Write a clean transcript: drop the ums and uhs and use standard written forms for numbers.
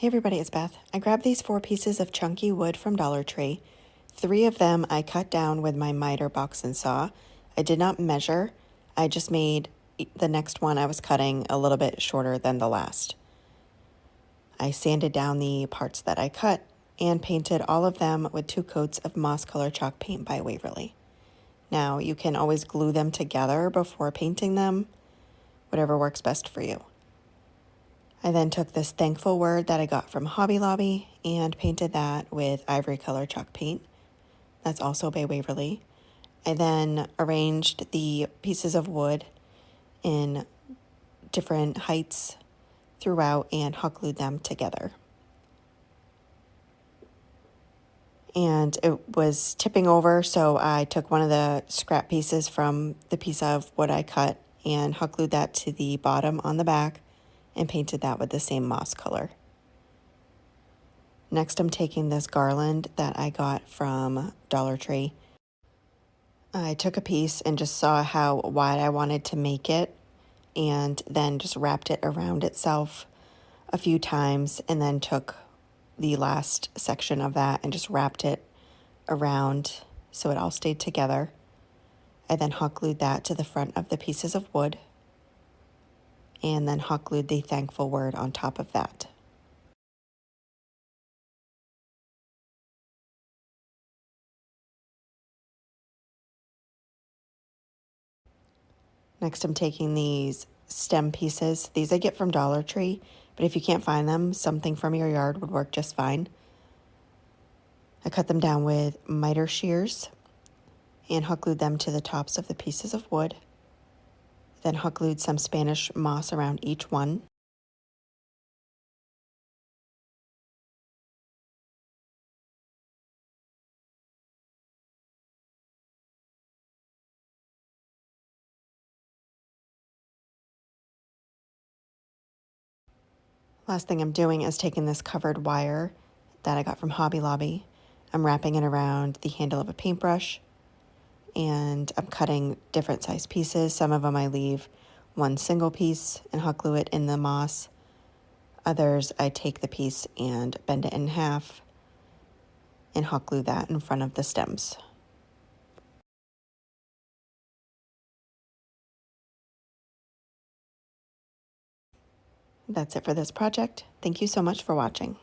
Hey everybody, it's Beth. I grabbed these 4 pieces of chunky wood from Dollar Tree. 3 of them I cut down with my miter box and saw. I did not measure. I just made the next one I was cutting a little bit shorter than the last. I sanded down the parts that I cut and painted all of them with 2 coats of moss color chalk paint by Waverly. Now you can always glue them together before painting them, whatever works best for you. I then took this thankful word that I got from Hobby Lobby and painted that with ivory color chalk paint. That's also by Waverly. I then arranged the pieces of wood in different heights throughout and hot glued them together. And it was tipping over, so I took one of the scrap pieces from the piece of wood I cut and hot glued that to the bottom on the back and painted that with the same moss color. Next, I'm taking this garland that I got from Dollar Tree. I took a piece and just saw how wide I wanted to make it and then just wrapped it around itself a few times and then took the last section of that and just wrapped it around so it all stayed together. I then hot glued that to the front of the pieces of wood and then hot glued the thankful word on top of that. Next, I'm taking these stem pieces. These I get from Dollar Tree, but if you can't find them, something from your yard would work just fine. I cut them down with miter shears and hot glued them to the tops of the pieces of wood. Then hot glued some Spanish moss around each one. Last thing I'm doing is taking this covered wire that I got from Hobby Lobby. I'm wrapping it around the handle of a paintbrush and I'm cutting different size pieces. Some of them I leave one single piece and hot glue it in the moss. Others I take the piece and bend it in half and hot glue that in front of the stems. That's it for this project. Thank you so much for watching.